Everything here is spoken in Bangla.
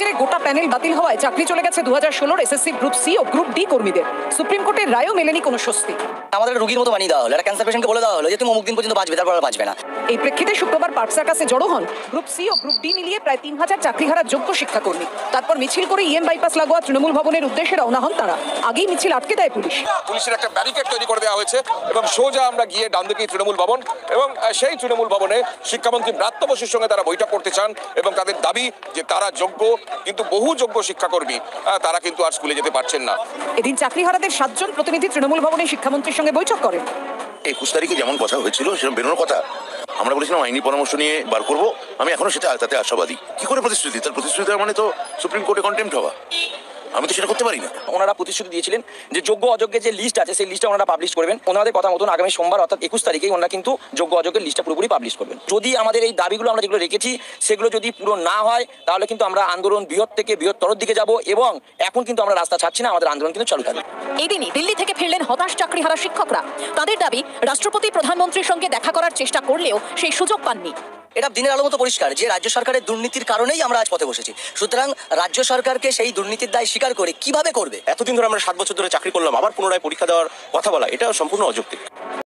জেরে গোটা প্যানেল বাতিল হওয়ায় চাকরি চলে গেছে 2016 এসএসসি গ্রুপ সি ও গ্রুপ ডি কর্মীদের। সুপ্রিম কোর্টের রায়ও মেলেনি কোনো স্বস্তি। আমাদের রোগীর মতো বানিয়ে দেওয়া হলো, একটা ক্যান্সার পেশেন্টকে বলে দেওয়া হলো যে তুমি অমুক দিন পর্যন্ত বাঁচবে, তারপর আর বাঁচবে না। এই প্রেক্ষিতে শুক্রবার পার্ক সার্কাসে জড়ো হন গ্রুপ সি ও গ্রুপ ডি মিলিয়ে প্রায় 3000 চাকরিহারা যোগ্য শিক্ষাকর্মী। তারপর মিছিল করে ইএম বাইপাস লাগোয়া তৃণমূল ভবনের উদ্দেশ্যে রওনা হন তারা। আগেই মিছিল আটকে দেয় পুলিশ। পুলিশের একটা ব্যারিকেড তৈরি করে দেওয়া হয়েছে এবং সোজা আমরা গিয়ে ডান দিকেই তৃণমূল ভবন, এবং সেই তৃণমূল ভবনে শিক্ষামন্ত্রী ব্রাত্য বসুর সঙ্গে তারা বৈঠক করতে চান এবং তাদের দাবি যে তারা যোগ্য, কিন্তু বহু যোগ্য শিক্ষাকর্মী তারা কিন্তু আর স্কুলে যেতে পারছেন না। এদিন চাকরিহারাদের 7 জন প্রতিনিধি তৃণমূল ভবনে শিক্ষামন্ত্রীর সঙ্গে বৈঠক করেন। 21 তারিখে যেমন কথা হয়েছিল সেরকম বেরোনোর কথা আমরা বলেছিলাম আইনি পরামর্শ নিয়ে বার করবো। আমি এখনো তাতে আশাবাদী। কি করে প্রতিশ্রুতি? তার প্রতিশ্রুতি মানে তো সুপ্রিম কোর্টে কন্টেম্প্ট হওয়া। আমি তো সেটা করতে পারি না। ওনারা প্রতিশ্রুতি দিয়েছিলেন যে যোগ্য অযোগ্যের যে লিস্ট আছে সেই লিস্টটা ওনারা পাবলিশ করবেন। ওনাদের কথা মতন আগামী সোমবার অর্থাৎ 21 তারিখে ওনারা কিন্তু যোগ্য অযোগ্যের লিস্টটা পুরোপুরি পাবলিশ করবেন। যদি আমাদের এই দাবিগুলো আমরা যেগুলো রেখেছি সেগুলো যদি পুরো না হয় তাহলে কিন্তু আমরা আন্দোলন বৃহত্তর দিকে যাব, এবং এখন কিন্তু আমরা রাস্তা ছাড়ছি না, আমাদের আন্দোলন কিন্তু চালু থাকবে। এদিনই দিল্লি থেকে ফিরলেন হতাশ চাকরিহারা শিক্ষকরা। তাদের দাবি, রাষ্ট্রপতি প্রধানমন্ত্রীর সঙ্গে দেখা করার চেষ্টা করলেও সেই সুযোগ পাননি। এটা দিনের আলো মতো পরিষ্কার যে রাজ্য সরকারের দুর্নীতির কারণেই আমরা আজ পথে বসেছি। সুতরাং রাজ্য সরকারকে সেই দুর্নীতির দায় স্বীকার করে কিভাবে করবে? এতদিন ধরে আমরা 7 বছর ধরে চাকরি করলাম, আবার পুনরায় পরীক্ষা দেওয়ার কথা বলা এটা সম্পূর্ণ অযৌক্তিক।